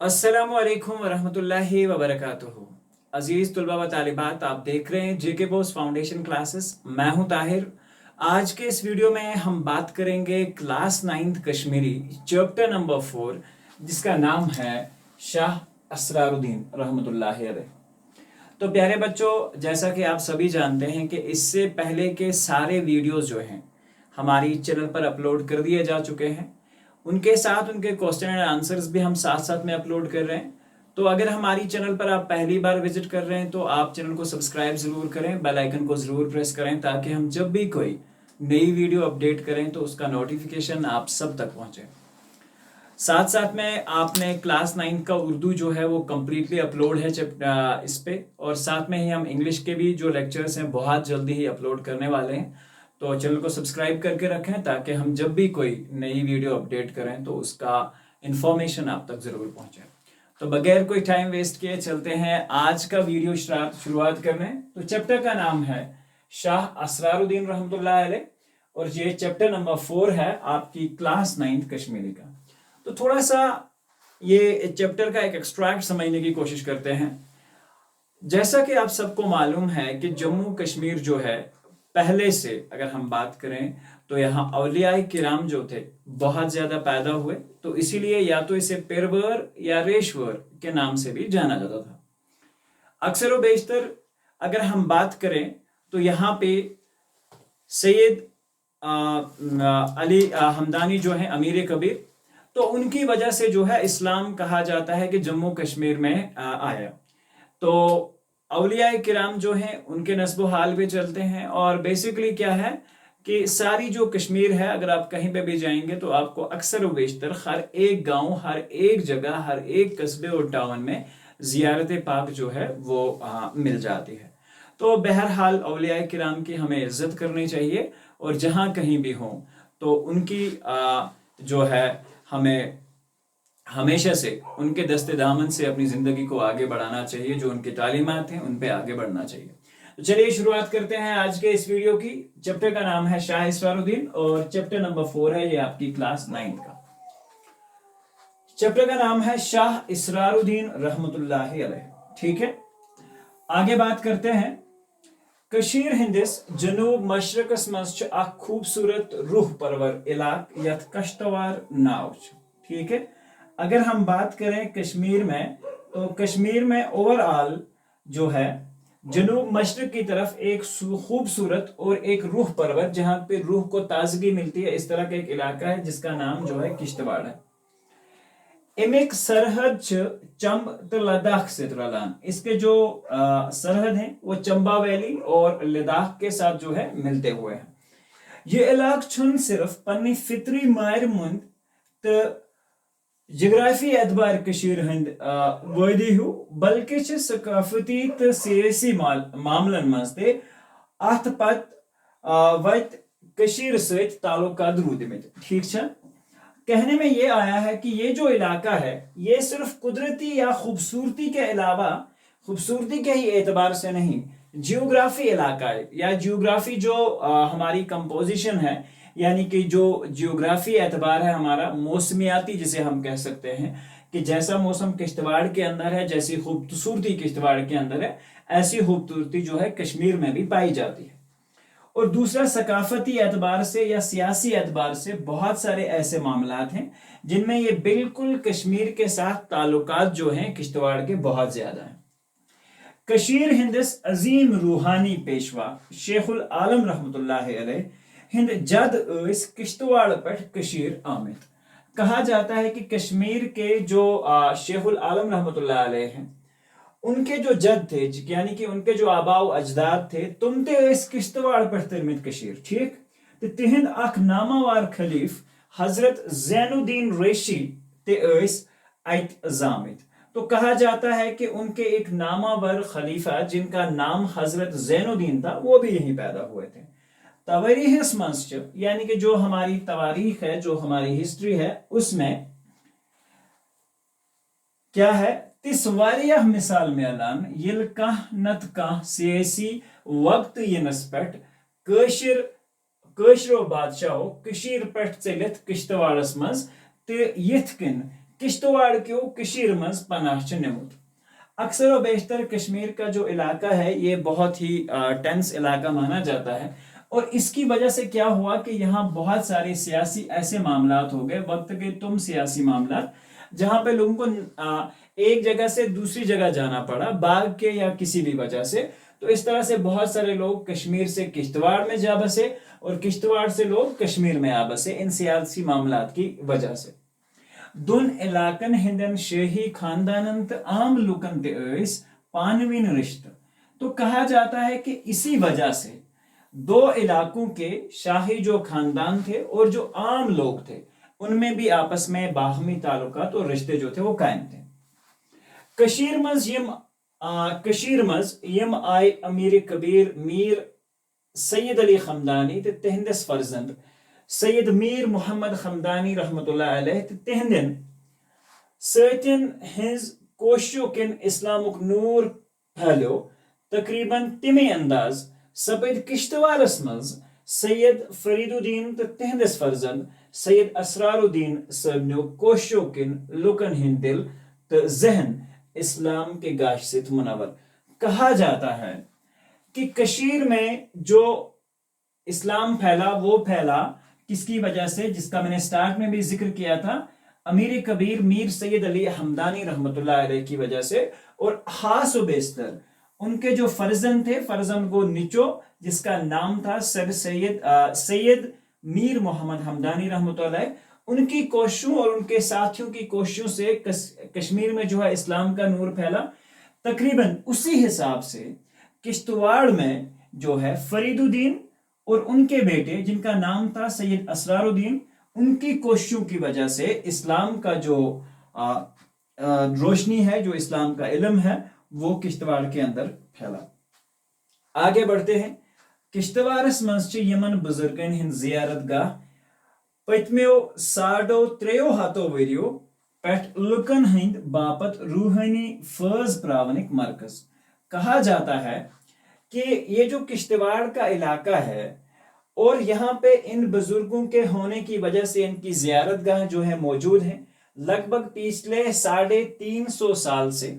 अस्सलामुअलैकुम वरहमतुल्लाहि वबरकातुहू। अजीज़ तुलबा व तालिबात, आप देख रहे हैं जेके बोस फाउंडेशन क्लासेस। मैं हूं ताहिर। आज के इस वीडियो में हम बात करेंगे class 9th Kashmiri chapter number 4, जिसका नाम है शाह असरारुद्दीन रहमतुल्लाहि अलैह। तो प्यारे बच्चों, जैसा कि आप सभी जानते हैं कि इससे पहले के सारे वीडियोस जो हैं हमारी चैनल पर अपलोड कर दिए जा चुके हैं। उनके साथ उनके क्वेश्चन एंड आंसर्स भी हम साथ साथ में अपलोड कर रहे हैं। तो अगर हमारी चैनल पर आप पहली बार विजिट कर रहे हैं तो आप चैनल को सब्सक्राइब ज़रूर करें, बेल आइकन को ज़रूर प्रेस करें, ताकि हम जब भी कोई नई वीडियो अपडेट करें तो उसका नोटिफिकेशन आप सब तक पहुंचे। साथ साथ में आपने क्लास 9 का उर्दू जो है वो कम्प्लीटली अपलोड है इस पे, और साथ में ही हम इंग्लिश के भी जो लेक्चर्स हैं बहुत जल्दी ही अपलोड करने वाले हैं। तो चैनल को सब्सक्राइब करके रखें ताकि हम जब भी कोई नई वीडियो अपडेट करें तो उसका इन्फॉर्मेशन आप तक ज़रूर पहुंचे। तो बगैर कोई टाइम वेस्ट किए चलते हैं आज का वीडियो शुरुआत करने। तो चैप्टर का नाम है शाह असरारुद्दीन रहमतुल्लाह अलैह, और ये चैप्टर नंबर 4 है आपकी क्लास 9th कश्मीरी का। तो थोड़ा सा ये चैप्टर का एक एक्सट्रैक्ट समझने की कोशिश करते हैं। जैसा कि आप सबको मालूम है कि जम्मू कश्मीर जो है, पहले से अगर हम बात करें तो यहाँ औलियाए किराम जो थे बहुत ज़्यादा पैदा हुए, तो इसीलिए या तो इसे पिरवर या रेशवर के नाम से भी जाना जाता था। अक्सर व बेशतर अगर हम बात करें तो यहाँ पे सैयद अली हमदानी जो है अमीर कबीर, तो उनकी वजह से जो है इस्लाम कहा जाता है कि जम्मू कश्मीर में आया। तो औलियाए किराम जो हैं उनके नस्बो हाल पे चलते हैं, और बेसिकली क्या है कि सारी जो कश्मीर है, अगर आप कहीं पे भी जाएंगे तो आपको अक्सर व बेशतर हर एक गांव, हर एक जगह, हर एक कस्बे और टाउन में ज़ियारत पाक जो है वो मिल जाती है। तो बहरहाल औलियाए किराम की हमें इज्जत करनी चाहिए, और जहाँ कहीं भी हों तो उनकी जो है हमें हमेशा से उनके दस्ते दामन से अपनी ज़िंदगी को आगे बढ़ाना चाहिए। जो उनकी तालीमात हैं उन पे आगे बढ़ना चाहिए। तो चलिए शुरुआत करते हैं आज के इस वीडियो की। चैप्टर का नाम है शाह इसरारुद्दीन और चैप्टर नंबर 4 है ये आपकी क्लास 9 का। चैप्टर का नाम है शाह इसरारुद्दीन रहमतुल्लाहि अलैह। ठीक है, आगे बात करते हैं। कशीर हिंदिस जनूब मशरकस मज खूबसूरत रूह परवर इलाक यथ कश्तवार नाव। ठीक है, अगर हम बात करें कश्मीर में, तो कश्मीर में ओवरऑल जो है जनूब मशरक की तरफ एक खूबसूरत और एक रूह परवर, जहां पे रूह को ताजगी मिलती है, इस तरह का एक इलाका है जिसका नाम जो है किश्तवाड़ है। इमिक सरहद चंब तो लद्दाख से रलान, इसके जो सरहद हैं वो चंबा वैली और लद्दाख के साथ जो है मिलते हुए हैं। ये इलाक छुन सिर्फ पन्नी फितरी मायर मुंद तो जियोग्राफी एतबार कशीर हंद वदी हु, बल्कि सकाफती तो सियासी मामलन मज ते अत पत वत कशीर सत ताल्लुकात रूदमित। ठीक है, कहने में ये आया है कि ये जो इलाका है ये सिर्फ कुदरती या खूबसूरती के अलावा, खूबसूरती के ही एतबार से नहीं, जियोग्राफी इलाका है, या जियोग्राफी जो हमारी कंपोजिशन है, यानी कि जो जियोग्राफी एतबार है हमारा, मौसमियाती जिसे हम कह सकते हैं कि जैसा मौसम किश्तवाड़ के अंदर है, जैसी खूबसूरती किश्तवाड़ के अंदर है, ऐसी खूबसूरती जो है कश्मीर में भी पाई जाती है। और दूसरा, सकाफती एतबार से या सियासी एतबार से बहुत सारे ऐसे मामलात हैं जिनमें ये बिल्कुल कश्मीर के साथ ताल्लुकात जो हैं किश्तवाड़ के बहुत ज्यादा हैं। कशीर हिंदस अजीम रूहानी पेशवा शेखुल आलम रहमतुल्लाहि अलैह हिंद जद इस किश्तवाड़ पर कशीर आमिद। कहा जाता है कि कश्मीर के जो शेखुल आलम रहमतुल्लाह अलैह हैं, उनके जो जद थे, यानी कि उनके जो आबाओ अजदाद थे, तुम ते इस किश्तवाड़ पर तरमित कशीर। ठीक, तो तिहिंद अख नामावार खलीफ हजरत जैनुद्दीन रेशी ते अत जामिद। तो कहा जाता है कि उनके एक नामावर खलीफा जिनका नाम हजरत जैनुद्दीन था, वो भी यहीं पैदा हुए थे। तवारीख मंच, यानी कि जो हमारी तवारीख है, जो हमारी हिस्ट्री है, उसमें क्या है, तिस वारिया मिसाल में अलान यिल कह नत कह सियासी वक्त यनस पेट कशरो बादशाहो कशीर पेट चलित किश्तवाड़स मज ते यिथ कन किश्तवाड़ क्यों कशीर मज पनाह निमुत। अक्सर व बेशतर कश्मीर का जो इलाका है ये बहुत ही टेंस इलाका माना जाता है, और इसकी वजह से क्या हुआ कि यहाँ बहुत सारे सियासी ऐसे मामलात हो गए, वक्त के तुम सियासी मामलात, जहाँ पे लोगों को एक जगह से दूसरी जगह जाना पड़ा बाग के या किसी भी वजह से। तो इस तरह से बहुत सारे लोग कश्मीर से किश्तवाड़ में जा बसे और किश्तवाड़ से लोग कश्मीर में आ बसे इन सियासी मामलात की वजह से। दोन इलाकन हिंदन शाही खानदानन त आम लुकन ते पानवीन रिश्त। तो कहा जाता है कि इसी वजह से दो इलाकों के शाही जो खानदान थे और जो आम लोग थे उनमें भी आपस में बाहमी ताल्लुकात और रिश्ते जो थे वो कायम थे। कशीर मज यम आय अमीर कबीर मीर सैयद अली खमदानी ते तिहंदस फर्जंद सैयद मीर मोहम्मद खमदानी रहमतुल्लाह अलैह ते तिहंदन सतिन हिंज कोशियों किन इस्लामुक नूर फैलो तकरीबन तिमे अंदाज सपद किश्तवारस मज सैयद फरीदुद्दीन ते तिहंदस फर्जंद सैयद असरारुद्दीन सबनो कोशियों किन लुकन हिंद दिल ते जहन इस्लाम के गाश से मुनवर। कहा जाता है कि कशीर में जो इस्लाम फैला वो फैला किसकी वजह से, जिसका मैंने स्टार्ट में भी जिक्र किया था, अमीर कबीर मीर सैयद अली हमदानी रहमतुल्लाह अलैह की वजह से, और खास व बेशतर उनके जो फर्जन थे, फर्जन को निचो जिसका नाम था सर सैयद मीर मोहम्मद हमदानी रहमतुल्लाह अलैह, उनकी कोशिशों और उनके साथियों की कोशिशों से कश्मीर में जो है इस्लाम का नूर फैला। तकरीबन उसी हिसाब से किश्तवाड़ में जो है फरीदुद्दीन और उनके बेटे जिनका नाम था सैयद असरारुद्दीन, उनकी कोशिशों की वजह से इस्लाम का जो रोशनी है, जो इस्लाम का इल्म है, वो किश्तवाड़ के अंदर फैला। आगे बढ़ते हैं। किश्तवाड़स मज यमन बुजुर्गन हिंद जियारत गाह पतम्यो 3.5 वरियो पेट लुकन हिंद बापत रूहानी फर्ज प्रावनिक मरकज। कहा जाता है कि ये जो किश्तवाड़ का इलाका है और यहाँ पे इन बुजुर्गों के होने की वजह से इनकी जियारत गाह जो है मौजूद है लगभग पिछले 350 साल से,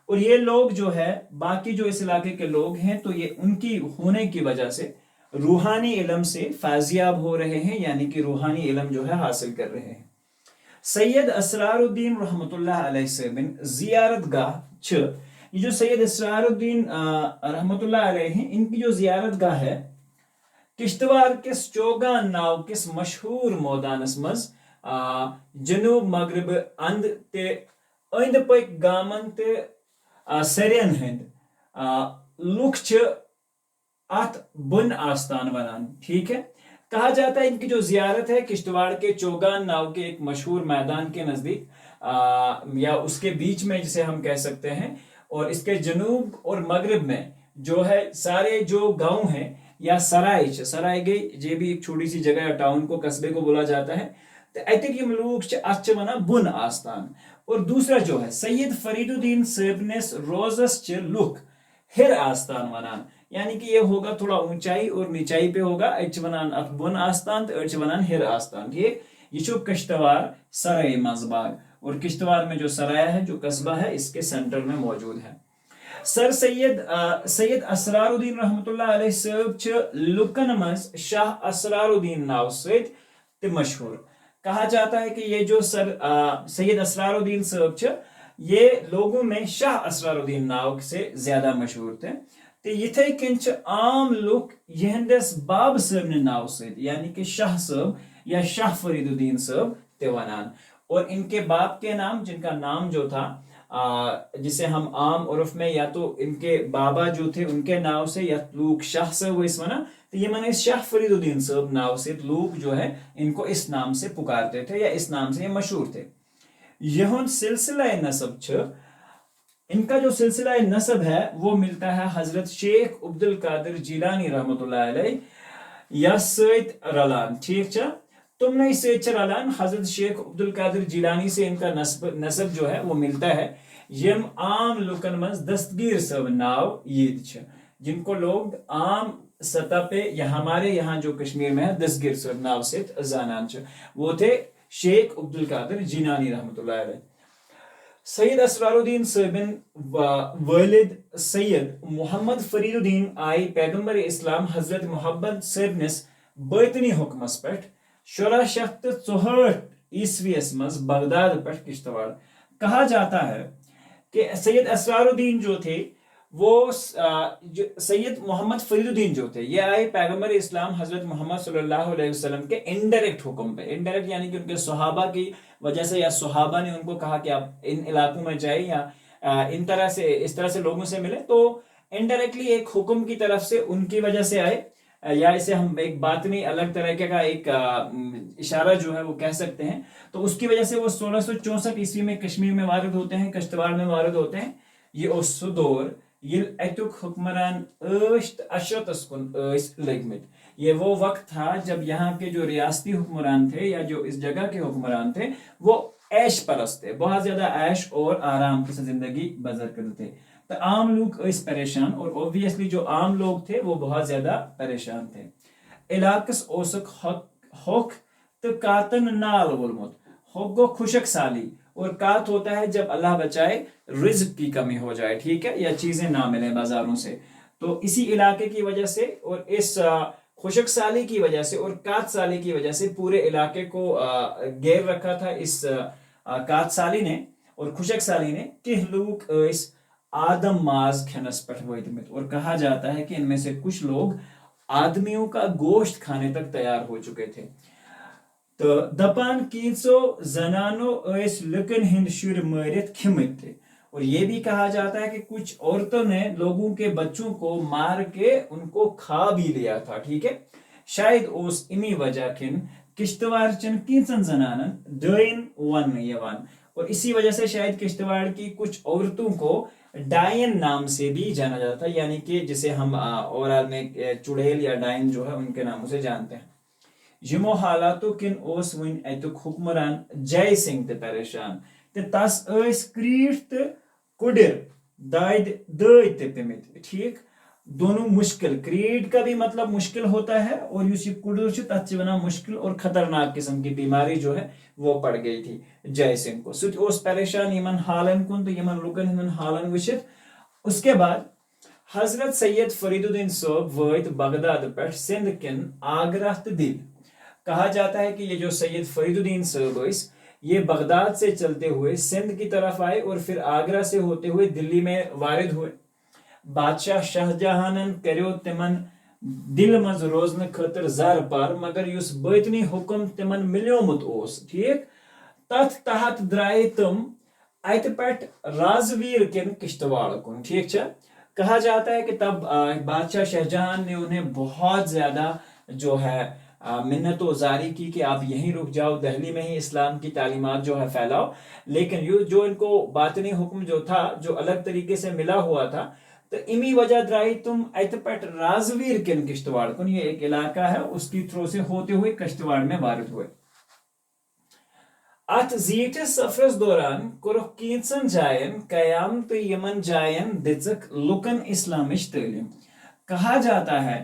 और ये लोग जो है बाकी जो इस इलाके के लोग हैं तो ये उनकी होने की वजह से रूहानी इल्म से फाजियाब हो रहे हैं, यानी कि रूहानी इल्म जो है हासिल कर रहे हैं। सैयद असरारुद्दीन रहमतुल्लाह अलैह से बिन जियारत गाह छ, ये जो सैयद असरारुद्दीन रहमतुल्लाह अलैह हैं, इनकी जो जियारत गाह है किश्तवाड़ किस चोगान नाव किस मशहूर मोदानस मज जनूब मगरब अंद ते अंद पक गामन ते सरियन हिंद लुक अत बुन आस्तान वनान। ठीक है, कहा जाता है इनकी जो जियारत है किश्तवाड़ के चोगान नाव के एक मशहूर मैदान के नजदीक या उसके बीच में जिसे हम कह सकते हैं, और इसके जनूब और मगरब में जो है सारे जो गांव हैं या सराय गई जे भी एक छोटी सी जगह या टाउन को कस्बे को बोला जाता है, तो अतिक यम लोग अच्छे वना बुन आस्तान। और दूसरा जो है सैयद फरीदुद्दीन सबनेस रोजस च लुक हिर आस्तान वनान, यानी कि ये होगा थोड़ा ऊंचाई और निचाई पे होगा, अच वनान अत बुन आस्तान तो अच वनान हिर आस्तान। ये किश्तवाड़ सराय मजबाग, और किश्तवाड़ में जो सराय है जो कस्बा है इसके सेंटर में मौजूद है। सर सैयद असरारुद्दीन रहमतुल्लाह अलैह साहब छ लुकन मज शाह असरारुद्दीन नाव से मशहूर। कहा जाता है कि ये जो सैयद असरारुद्दीन साहब छ ये लोगों में शाह असरारुद्दीन नाव से ज्यादा मशहूर थे। तो इथे कन आम लोग यहंदस बाब साहब ने नाव से, यानी कि शाह साहब या शाह फरीदुद्दीन साहब ते वनान, और इनके बाप के नाम जिनका नाम जो था जिसे हम आम उर्फ में या तो इनके बाबा जो थे उनके नाव से या लोग शाह साहब इस वना, तो ये मैंने शाह फरीदुद्दीन साहब नाव से लोग जो है इनको इस नाम से पुकारते थे या इस नाम से ये मशहूर थे। यह सिलसिला नसब छ, इनका जो सिलसिला नसब है वो मिलता है हजरत शेख अब्दुल कादिर जिलानी रहमतुल्लाह अलैह या सैयद रलान। ठीक छ, तुमने से रलान हजरत शेख अब्दुल कादिर जिलानी से इनका नसब जो है वो मिलता है। यम आम लुकन मज दस्तगीर सब नाव यीद छ, जिनको लोग आम सतह पे या हमारे यहाँ जो कश्मीर में है दस्तगीर सब नाव से जानान छ, वो थे शेख अब्दुल कादिर जिनानी रहमतुल्लाह अलैह। सैयद असरारुद्दीन साहबिन वालिद सैयद मोहम्मद फरीदुद्दीन आई पैगंबर इस्लाम हजरत मोहम्मद साहब बैतनी हुकमस पे 1664 ईस्वीस मज बगदाद पे किश्तवाड़। कहा जाता है कि सैयद असरारुद्दीन जो थे वो सैयद मोहम्मद फरीदुद्दीन जो थे ये आए पैगंबर इस्लाम हजरत मोहम्मद सल्लल्लाहु अलैहि वसल्लम के इनडायरेक्ट हुक्म पे। इनडायरेक्ट यानी कि उनके सहाबा की वजह से, या सहाबा ने उनको कहा कि आप इन इलाकों में जाए या इन तरह से इस तरह से लोगों से मिले, तो इनडायरेक्टली एक हुक्म की तरफ से उनकी वजह से आए, या इसे हम एक बातनी अलग तरह का एक इशारा जो है वो कह सकते हैं। तो उसकी वजह से वो 1664 ईस्वी में कश्मीर में वारिद होते हैं, कश्तवाड़ में वारिद होते हैं। ये उस दौर ये अतुक हुक्मरान अशरतस कुन लगमित, ये वो वक्त था जब यहाँ के जो रियासती हुक्मरान थे या जो इस जगह के हुक्मरान थे वो ऐश परस्त थे, बहुत ज्यादा ऐश और आराम की जिंदगी बसर करते थे। तो आम लोग इस परेशान, और ऑब्वियसली जो आम लोग थे वो बहुत ज्यादा परेशान थे। इलाकस ओसक होक तो कातन नाल वोलमुत, होगो खुशक साली, और कात होता है जब अल्लाह बचाए रिज्क की कमी हो जाए, ठीक है, या चीजें ना मिले बाजारों से। तो इसी इलाके की वजह से और इस खुशक साली की वजह से और कात साली की वजह से पूरे इलाके को घेर रखा था इस कात साली ने और खुशक साली ने कि लोग इस आदम माज खनस पर वैदमित, और कहा जाता है कि इनमें से कुछ लोग आदमियों का गोश्त खाने तक तैयार हो चुके थे। तो दपान कीसो जनानो ऐस लुकन हिंद शुर मरित खिमत थे, और ये भी कहा जाता है कि कुछ औरतों ने लोगों के बच्चों को मार के उनको खा भी लिया था, ठीक है। शायद उस इमी वजह किन किश्तवाड़ चन कींसन जनानन डायन वन यवान, और इसी वजह से शायद किश्तवाड़ की कुछ औरतों को डायन नाम से भी जाना जाता है, यानी कि जिसे हम ओवरऑल में चुड़ैल या डायन जो है उनके नामों से जानते हैं। यमो हालातों किन ओस वन अतुक हुक्मरान जय सिंह ते परेशान ते तस ऐस क्रीट ते कुडिर दाद दाद ते पिमित, ठीक। दोनों मुश्किल, क्रीट का भी मतलब मुश्किल होता है, और युस ये कुडिर छ तत वना मुश्किल और खतरनाक किस्म की बीमारी जो है वो पड़ गई थी जय सिंह को। सुच ओस परेशान यमन हालन कुन, तो यमन लुकन हिंदन हालन वचित। उसके बाद हजरत सैयद फरीदुद्दीन साहब वैत बगदाद पे सिंध किन आगरा ते दिल। कहा जाता है कि ये जो सैयद फरीदुद्दीन साहब ये बगदाद से चलते हुए सिंध की तरफ आए और फिर आगरा से होते हुए दिल्ली में वारिद हुए। बादशाह शाहजहानन करो तिमन दिल मज रोजन खतर जर पर, मगर युस बैतनी हुक्म तिमन मिलियोमुत ओस, ठीक। तथ तहत द्राए तुम अत पेट राजवीर किन किश्तवाड़ कुन, ठीक छ। कहा जाता है कि तब बादशाह शाहजहां ने उन्हें बहुत ज्यादा जो है मिन्नत जारी की कि आप यहीं रुक जाओ, दिल्ली में ही इस्लाम की तालीमात जो है फैलाओ। लेकिन जो इनको बातनी हुक्म जो था जो अलग तरीके से मिला हुआ था, तो इमी वजह द्राई तुम अतपट राजवीर किन किश्तवाड़ कुन, ये एक इलाका है, उसकी थ्रो से होते हुए किश्तवाड़ में वारिद हुए। अत जीटिस सफरस दौरान कुरुख कींसन जायन कयाम तो यमन जायन दिजक लुकन इस्लामिश तालीम। कहा जाता है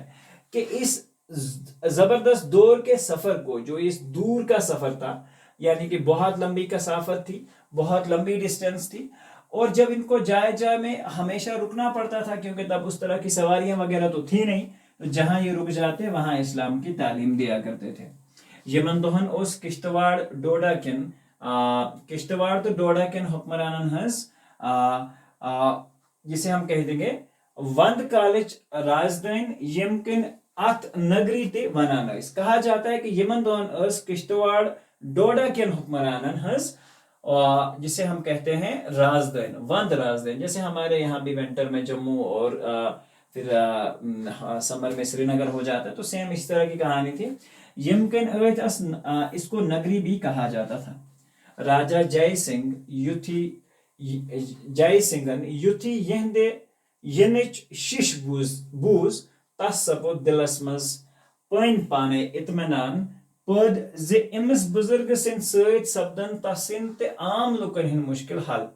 कि इस जबरदस्त दौर के सफर को, जो इस दूर का सफर था, यानी कि बहुत लंबी कसाफत थी, बहुत लंबी डिस्टेंस थी, और जब इनको जाए में हमेशा रुकना पड़ता था क्योंकि तब उस तरह की सवारियां वगैरह तो थी नहीं, तो जहां ये रुक जाते वहां इस्लाम की तालीम दिया करते थे। यमन दोहन उस किश्तवाड़ डोडा किन किश्तवाड़ तो डोडा किन हुक्मरानन हंस जिसे हम कह देंगे वंद कॉलेज राजधान यमकिन अत नगरी ते वनानस। कहा जाता है कि यमन दोन अस किश्तवाड़ डोडा किन हुक्मरानन हंस जिसे हम कहते हैं राजधान, वंद राजधान। जैसे हमारे यहाँ भी विंटर में जम्मू और फिर समर में श्रीनगर हो जाता है, तो सेम इस तरह की कहानी थी। यमकिन इसको नगरी भी कहा जाता था। राजा जय सिंह जय सिंहन युथी यहदे यनिच शिश बूज तस सपो दिलस मज पन पाने इत्मीनान पद जे इमस बुजुर्ग सिंह सैद सब्दन तसिन ते आम लुकन हिंद मुश्किल हल।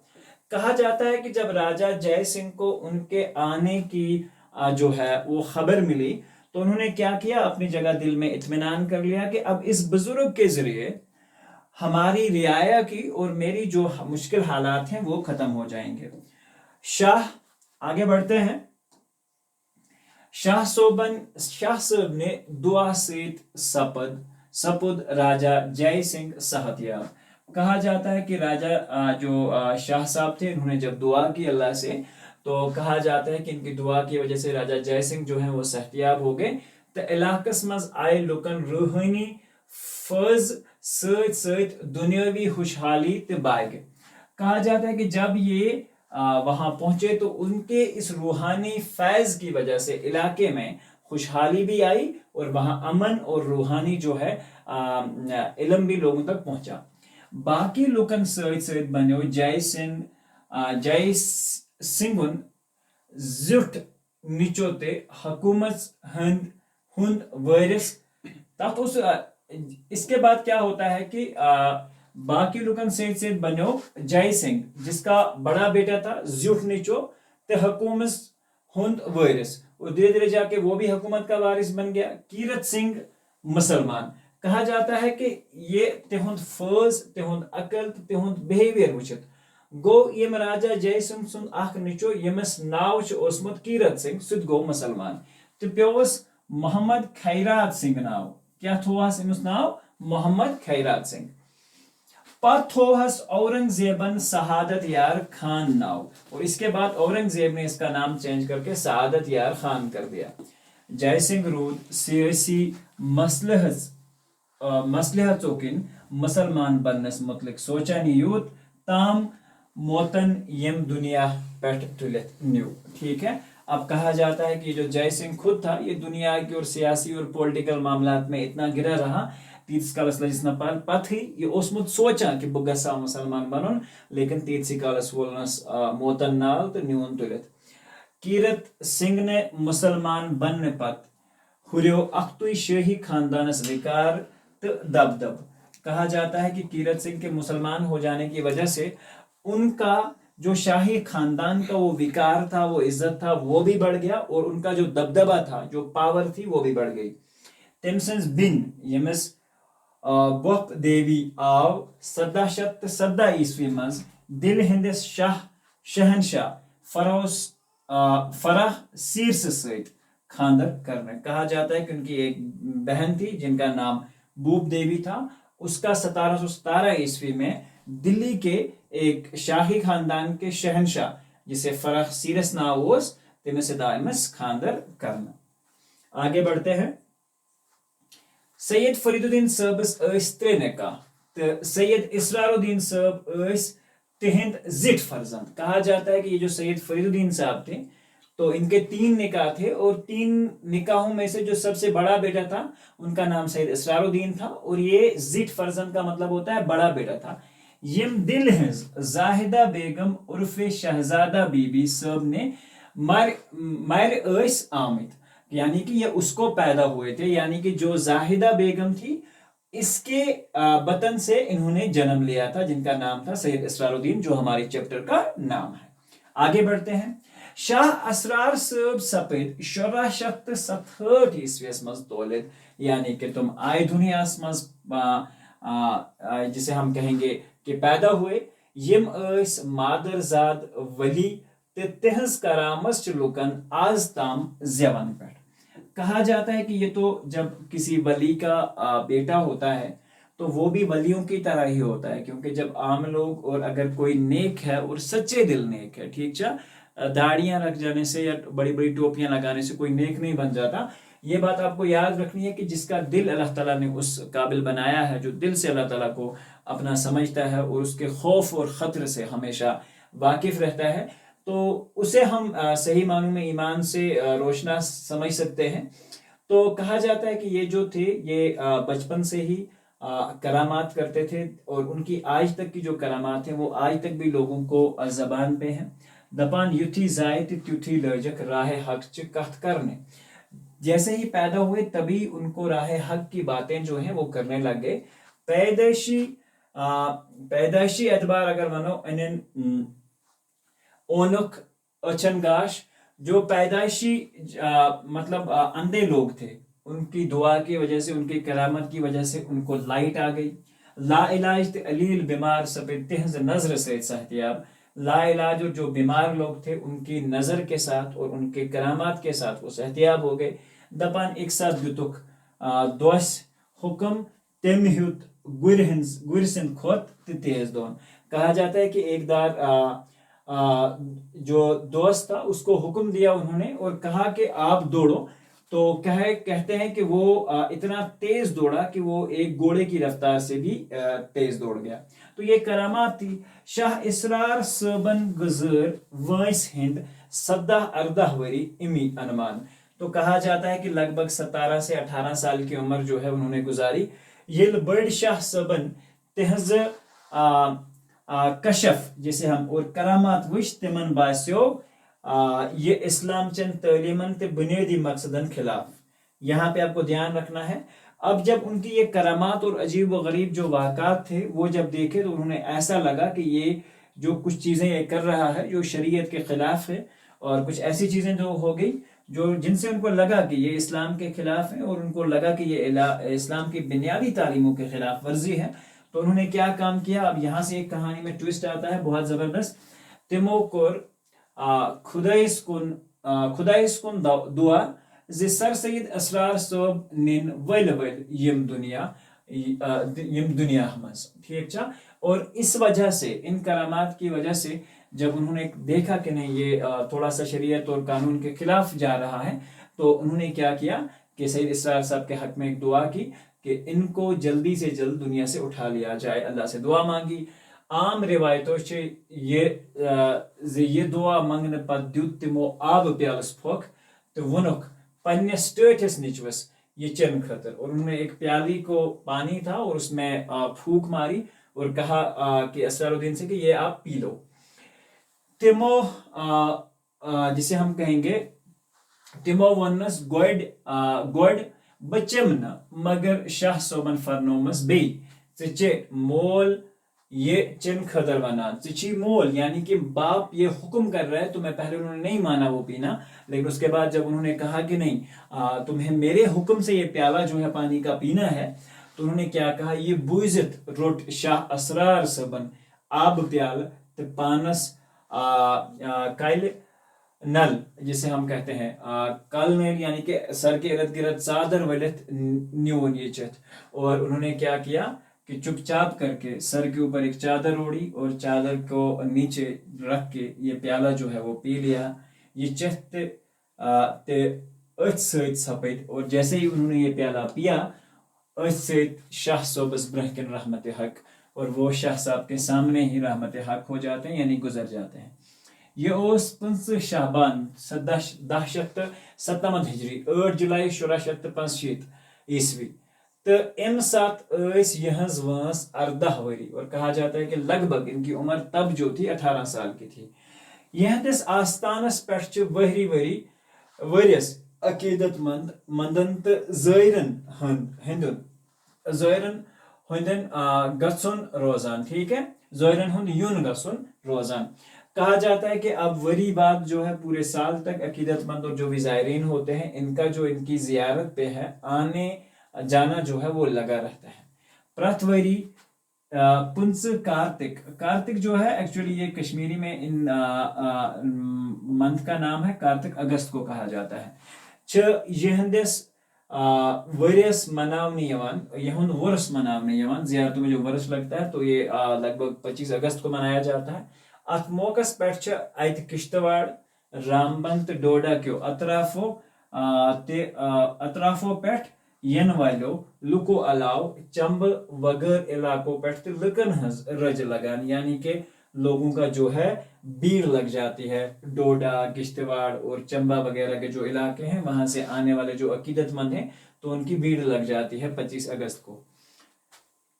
कहा जाता है कि जब राजा जय सिंह को उनके आने की जो है वो खबर मिली, तो उन्होंने क्या किया, अपनी जगह दिल में इत्मीनान कर लिया कि अब इस बुजुर्ग के जरिए हमारी रियाया की और मेरी जो मुश्किल हालात हैं वो खत्म हो जाएंगे। शाह, आगे बढ़ते हैं। शाह साहब ने दुआ से सपुद राजा जय सिंह सहतयाब। कहा जाता है कि राजा जो शाह साहब थे, इन्होंने जब दुआ की अल्लाह से, तो कहा जाता है कि इनकी दुआ की वजह से राजा जय सिंह जो है वो सहतयाब हो गए। तो इलाकस मज आए लुकन रूहानी फज सत सत दुनियावी खुशहाली ते बाग। कहा जाता है कि जब ये वहां पहुंचे तो उनके इस रूहानी फैज की वजह से इलाके में खुशहाली भी आई और वहां अमन और रूहानी जो है इल्म भी लोगों तक पहुंचा। बाकी लुकन सत सत बनो जय सिंह जुट निचोते हुकूमत हुंद वारिस। इसके बाद क्या होता है कि बाकी लुकन से बनो जय सिंह, जिसका बड़ा बेटा था जुट निचो ते हुकूमत हुंद वारिस, और धीरे धीरे जाके वो भी हुकूमत का वारिस बन गया। कीरत सिंह मुसलमान। कहा जाता है कि ये तिहुंद फर्ज, तिहुंद अकल, तिहुंद बिहेवियर वुचित गो यम राजा जय सिंह सुन अख निचो यमस नाव ओसमुत कीरत सिंह सुद गो मुसलमान। तो प्योस मोहम्मद खैरात सिंह नाव। क्या थोहस इमस नाव? मोहम्मद खैरात सिंह। पत थोहस औरंगजेबन सहादत यार खान नाव, और इसके बाद औरंगजेब ने इसका नाम चेंज करके सहादत यार खान कर दिया। जय सिंह रूद सियासी मसलहतों किन मुसलमान बनस मुतलिक सोचन यूत ताम मोतन यम दुनिया पेट तुलित न्यू। ठीक है, अब कहा जाता है कि जो जय सिंह खुद था ये दुनिया की और सियासी और पॉलिटिकल मामलात में इतना गिरा रहा, तीस कालस लजिस नपाल पथ ही ये ओसमुत सोचा कि बह गसा मुसलमान बनन, लेकिन तीस कालस वोलनस मोतन नाल तो न्यून तुलित। कीरत सिंह ने मुसलमान बनने पत हुरियो अख्तुई शाही खानदानस विकार तो दबदब। कहा जाता है कि कीरत सिंह के मुसलमान हो जाने की वजह से उनका जो शाही खानदान का वो विकार था, वो इज्जत था, वो भी बढ़ गया, और उनका जो दबदबा था, जो पावर थी, वो भी बढ़ गई। तेमसंस बिन यमस बप देवी आव 1717 ईस्वी मज दिल हिंदिस शहनशाह फराह सीर्स सहित खानदर करने। कहा जाता है कि उनकी एक बहन थी जिनका नाम बूप देवी था, उसका 1717 ईस्वी में दिल्ली के एक शाही खानदान के शहनशाह जिसे फराह सीरस नावोस तिमे से दाइमस खानदर करना। आगे बढ़ते हैं। सैयद फरीदुद्दीन साहबस त्रे निकाह, तो सैयद इसरारुद्दीन साहब तिहिंद जिट फर्जंद। कहा जाता है कि ये जो सैयद फरीदुद्दीन साहब थे तो इनके 3 निकाह थे, और 3 निकाहों में से जो सबसे बड़ा बेटा था उनका नाम सैयद इसरारुद्दीन था, और ये जिट फर्जंद का मतलब होता है बड़ा बेटा था। यम दिल हिंज जाहिदा बेगम उर्फे शहजादा बीबी सब ने मर आमिद, यानी कि ये उसको पैदा हुए थे, यानी कि जो जाहिदा बेगम थी इसके बतन से इन्होंने जन्म लिया था, जिनका नाम था सैयद इसरारुद्दीन, जो हमारे चैप्टर का नाम है। आगे बढ़ते हैं। शाह असरार साहब सपेद 1467 ईस्वीस मज तौलिद, यानी कि तुम आए दुनिया मज जिसे हम कहेंगे कि पैदा हुए। यम मादरजाद वली तिहज करामस लुकन आज ताम जवान पेट। कहा जाता है कि ये तो जब किसी वली का बेटा होता है तो वो भी वलियों की तरह ही होता है, क्योंकि जब आम लोग और अगर कोई नेक है और सच्चे दिल नेक है, ठीक चा, दाढ़ियां रख जाने से या बड़ी बड़ी टोपियां लगाने से कोई नेक नहीं बन जाता। ये बात आपको याद रखनी है कि जिसका दिल अल्लाह ताला ने उस काबिल बनाया है, जो दिल से अल्लाह ताला को अपना समझता है और उसके खौफ और खतरे से हमेशा वाकिफ रहता है, तो उसे हम सही मानों में ईमान से रोशना समझ सकते हैं। तो कहा जाता है कि ये जो थे ये बचपन से ही करामात करते थे, और उनकी आज तक की जो करामात हैं वो आज तक भी लोगों को ज़बान पे हैं। दपान युथी जायत त्युथी लर्जक राह हक च कथ करने। जैसे ही पैदा हुए तभी उनको राह हक की बातें जो हैं वो करने लग गए। पैदाइशी एतबार अगर मानो इन ओनुख अचन गाश, जो पैदाइशी मतलब अंधे लोग थे, उनकी दुआ की वजह से, उनकी करामत की वजह से उनको लाइट आ गई। ला इलाज ते अलील बीमार सपद तिहंज नजर से सहतियाब। ला इलाज और जो बीमार लोग थे उनकी नजर के साथ और उनके करामात के साथ वो सहतियाब हो गए। दपान एक साथ दुतुक दोस हुक्म तेम हुत गुर सिंद खोत तेज दोन। कहा जाता है कि एक दार जो दोस्त था उसको हुक्म दिया उन्होंने और कहा कि आप दौड़ो। तो कहते हैं कि वो इतना तेज दौड़ा कि वो एक घोड़े की रफ्तार से भी तेज दौड़ गया। तो ये करामात थी। शाह इसरार सबन गुजर वैस हिंद 17-18 वरी इमी अनुमान। तो कहा जाता है कि लगभग 17 से 18 साल की उम्र जो है उन्होंने गुजारी। ये बड़ शाह सबन तहज कशफ जिसे हम और करामात वुश तिमन बास्यो ये इस्लाम चंद तलीमन ते बुनियादी मकसदन खिलाफ। यहाँ पे आपको ध्यान रखना है। अब जब उनकी ये करामात और अजीब व गरीब जो वाक़ात थे वो जब देखे तो उन्होंने ऐसा लगा कि ये जो कुछ चीज़ें ये कर रहा है जो शरीयत के खिलाफ है, और कुछ ऐसी चीज़ें जो हो गई जो जिनसे उनको लगा कि ये इस्लाम के खिलाफ है और उनको लगा कि ये इस्लाम की बुनियादी तालीमों के खिलाफ वर्जी है। तो उन्होंने क्या काम किया, अब यहाँ से एक कहानी में ट्विस्ट आता है बहुत ज़बरदस्त। तिमो कोर खुदाइस कुन दुआ जे सर सैयद असरार सोब निन वल वल यम दुनिया मज। ठीक है। और इस वजह से, इन करामात की वजह से, जब उन्होंने देखा कि नहीं ये थोड़ा सा शरीयत और कानून के खिलाफ जा रहा है, तो उन्होंने क्या किया कि सैयद इसरार साहब के हक में एक दुआ की कि इनको जल्दी से जल्द दुनिया से उठा लिया जाए। अल्लाह से दुआ मांगी। आम रिवायतों से ये दुआ मंगने पर द्युत तिमो आब प्यालस फोक तो वनुक पन्ने स्टेटस निचवस ये चन खतर। और उन्होंने एक प्याली को पानी था और उसमें फूक मारी और कहा कि असरारुद्दीन से कि ये आप पी लो। तिमो जिसे हम कहेंगे तिमो वनस गोड बचम न मगर शाह सोबन फरनोमस बे चे मोल ये चिन खतर बना चिची मोल, यानी कि बाप ये हुक्म कर रहा है तुम्हें। पहले उन्होंने नहीं माना वो पीना, लेकिन उसके बाद जब उन्होंने कहा कि नहीं तुम्हें मेरे हुक्म से ये प्याला जो है पानी का पीना है, तो उन्होंने क्या कहा, ये बुइजत रोट शाह असरार सबन आब प्याल ते पानस काइल नल जिसे हम कहते हैं कल नेल, यानी कि सर के इर्द गिर्द चादर वलित न्यून ये चत। और उन्होंने क्या किया कि चुपचाप करके सर के ऊपर एक चादर ओढ़ी और चादर को नीचे रख के ये प्याला जो है वो पी लिया। ये चत सपद। और जैसे ही उन्होंने ये प्याला पिया शाह सोबस ब्रहकन रहमत हक, और वो शाह साहब के सामने ही रहमत हक हो जाते हैं, यानी गुजर जाते हैं। ये ओस 5 शाहबान 17 हिजरी 8 जुलाई 1685 ईस्वी। तो अम सात यहज वंस 18 वरी, और कहा जाता है कि लगभग इनकी उम्र तब जो थी 18 साल की थी। यहदिस आस्थानस पे वहरी वरी वरियस अकीदत मंदन तो ज़ायरन हंदन गसन रोजान। ठीक है, ज़ायरन हंद यून गसन रोजान। कहा जाता है कि अब वरी बाद जो है पूरे साल तक अकीदतमंद और जो भी ज़ायरीन होते हैं इनका जो इनकी जियारत पे है आने जाना जो है वो लगा रहता है। प्रथवरी पुंस कार्तिक जो है एक्चुअली ये कश्मीरी में इन मंथ का नाम है। कार्तिक अगस्त को कहा जाता है। यहंदिस वरियस मनावने यवान, यहुन वर्ष मनावने यवान, जियारतों में जो वर्ष लगता है तो ये लगभग 25 अगस्त को मनाया जाता है। अत मौकस पे अत किश्तवाड़ रामबन तो डोडा क्यों अतराफो पे यन वालो लुको अलाव चंब वगर इलाकों पे लुकन हज रज लगान, यानी कि लोगों का जो है भीड़ लग जाती है। डोडा, किश्तवाड़ और चंबा वगैरह के जो इलाके हैं वहां से आने वाले जो अकीदतमंद हैं तो उनकी भीड़ लग जाती है 25 अगस्त को।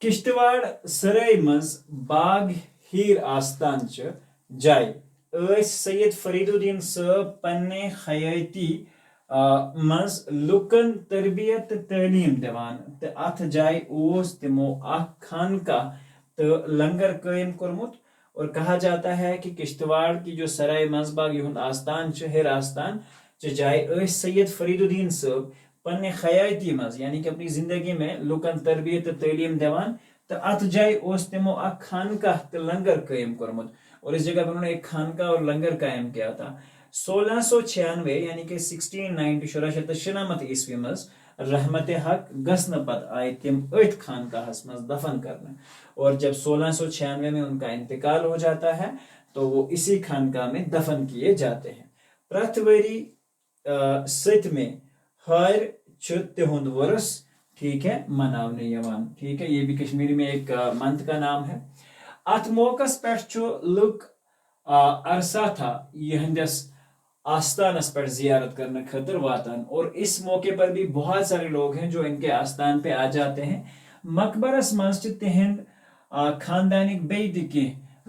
किश्तवाड़ सराय मज बाग हीर आस्तान जाय सैयद फरीदुद्दीन साहब पन्ने खयाती मज लुकन तरबियत तालीम दिवान तो अथ जाय ओस तिमो खानका तो लंगर कायम करमुत। और कहा जाता है कि किश्तवाड़ की जो सराय मजबाग युन आस्तान हिर आस्तान जाय सैयद फरीदुद्दीन साहब पन्ने खयाती मज, यानी कि अपनी जिंदगी में लुकन तरबियत तालीम दिवान तो अत जाए उस तिमो अख खानकाह तो लंगर कायम करमुत, और इस जगह पर उन्होंने एक खानका और लंगर कायम किया था। 1696 यानी कि 1696 ईस्वी मज रहमत हक गसन पत आए तिम अथ खानकाहस मज दफन करने, और जब 1696 में उनका इंतकाल हो जाता है तो वो इसी खानका में दफन किए जाते हैं। प्रथ वरी सत में हर तिहुंद वर्ष, ठीक है, मनावने यवान, ठीक है, ये भी कश्मीरी में एक मंथ का नाम है। अत मौकस पे लुक अरसा था यहंदस आस्थानस पर जियारत करने खतर वातान, और इस मौके पर भी बहुत सारे लोग हैं जो इनके आस्थान पे आ जाते हैं। मकबरस मस्जिद तिहंद खानदानिक बेद की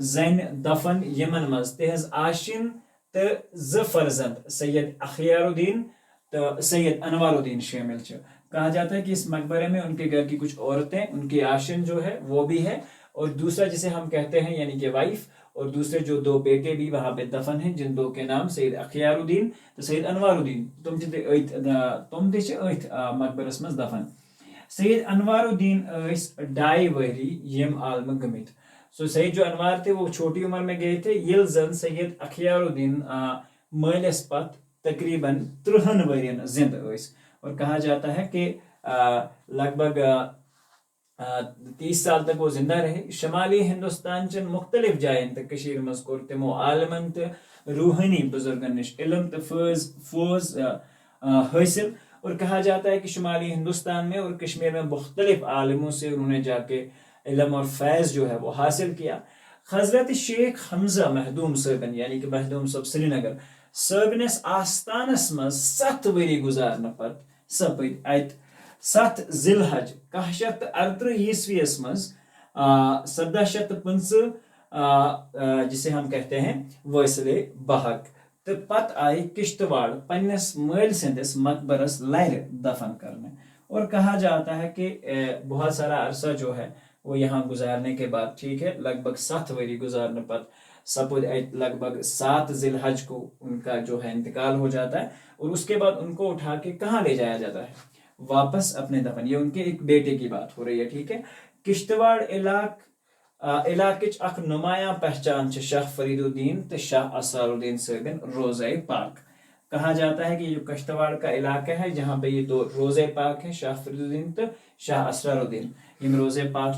जैन दफन यमन मज तिहज आशिन तो ज फर्जंद सैयद अखियारुद्दीन तो सैयद अनवारुद्दीन शामिल है। कहा जाता है कि इस मकबरे में उनके घर की कुछ औरतें, उनकी आशिन जो है वो भी है, और दूसरा जिसे हम कहते हैं यानी कि वाइफ, और दूसरे जो दो बेटे भी वहां पे दफन हैं, जिन दो के नाम सैयद अखियारुद्दीन तो सैयद अनवारुद्दीन, तुम मकबरस मज दफन। सैयद अनवारुद्दीन डाई वरी यम आलम गमित, सो सैयद जो अनवार थे वो छोटी उम्र में गए थे, ये जन सैयद अखियारुद्दीन मलिस पत तकरीबन 53 वरियन जिंद, और कहा जाता है कि लगभग 30 साल तक वो जिंदा रहे। शमाली हिंदुस्तान चन मुख्तलिफ जायन तक कशीर मज़कूर तिमो आलमन तो रूहानी बुजुर्गन निश इल्म तो फौज हासिल, और कहा जाता है कि शुमाली हिंदुस्तान में और कश्मीर में मुख्तलिफ आलिमों से उन्होंने जाके इल्म और फैज़ जो है वो हासिल किया। हजरत शेख हमजा महदूम साहबन यानी कि महदूम साहब श्रीनगर साहबनस आस्थानस मज 7 वरी गुजारने पर सपद अत 7 जिलहज 1138 ईस्वीस मज 1750 जिसे हम कहते हैं वैसले बहक, तो पत आए किश्तवाड़ पन्नस मल सिंदस मकबरस लहर दफन करने, और कहा जाता है कि बहुत सारा अरसा जो है वो यहाँ गुजारने के बाद, ठीक है, लगभग 7 वरी गुजारने पर सपुद लगभग 7 जिलहज को उनका जो है इंतकाल हो जाता है, और उसके बाद उनको उठा के कहाँ ले जाया जाता है, वापस अपने दफन। ये उनके एक बेटे की बात हो रही है, ठीक है। किश्तवाड़ इलाके अख नुमाया पहचान शाह फरीदुद्दीन तो शाह असरारुद्दीन साहबन रोज़े पाक। कहा जाता है कि ये किश्तवाड़ का इलाका है जहाँ पे ये दो रोज़े पाक है, शाह फरीदुद्दीन तो शाह असरारुद्दीन। ये रोज़े पाक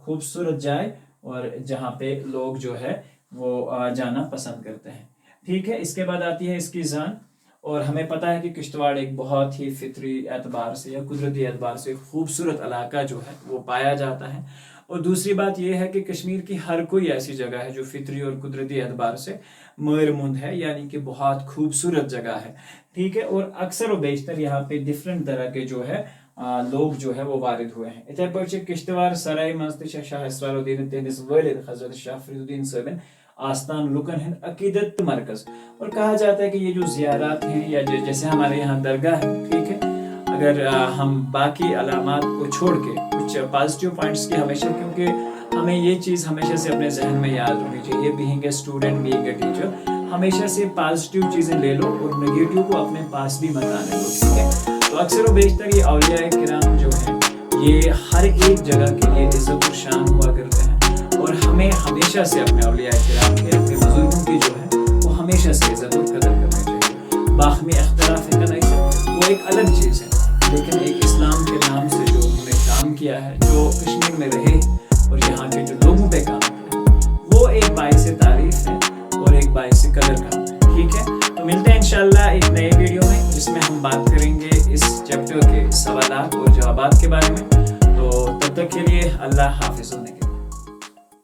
खूबसूरत जाए और जहाँ पे लोग जो है वो जाना पसंद करते हैं, ठीक है। इसके बाद आती है इसकी जान, और हमें पता है कि किश्तवाड़ एक बहुत ही फितरी एतबार से या कुदरती एतबार से खूबसूरत इलाका जो है वो पाया जाता है। और दूसरी बात यह है कि कश्मीर की हर कोई ऐसी जगह है जो फितरी और कुदरती एतबार से मरमुंद है, यानी कि बहुत खूबसूरत जगह है, ठीक है। और अक्सर व बेशतर यहाँ पे डिफरेंट तरह के जो है लोग जो है वो वारिद हुए हैं। इतने पर किश्तवाड़ सराय मज शाह असरारुद्दीन तिहंदिस वालिद हजरत शाह फरीदुद्दीन साहबन आस्थान लुकन है अकीदत मरकज। और कहा जाता है कि ये जो ज़ियारत हैं या जैसे हमारे यहाँ दरगाह है, ठीक है, अगर हम बाकी अलामात को छोड़ के कुछ पॉजिटिव पॉइंट्स की हमेशा, क्योंकि हमें ये चीज़ हमेशा से अपने जहन में याद रखनी चाहिए, being a student being a teacher, हमेशा से पॉजिटिव चीज़ें ले लो और नेगेटिव को अपने पास भी मत आने दो, ठीक है। तो अक्सर व बेशतर ये औलिया किराम जो है ये हर एक जगह के लिए इज्जत और शान हुआ करते हैं, और हमें हमेशा से अपने औलिया किराम के, अपने बुजुर्गों की जो है वो हमेशा से इज्जत और कदर करनी चाहिए। बाखमी अख्तलाफ वो एक अलग चीज़ है, लेकिन एक इस्लाम के नाम से जो उन्होंने काम किया है, जो कश्मीर में रहे और यहाँ के जो लोगों पे काम किया है, वो एक बाइस तारीफ है और एक बाइस कदर काम है, ठीक है। तो मिलते हैं इंशाल्लाह एक नए वीडियो में जिसमें हम बात करेंगे इस चैप्टर के सवालात और जवाबात के बारे में। तो तब तक के लिए अल्लाह हाफिज़।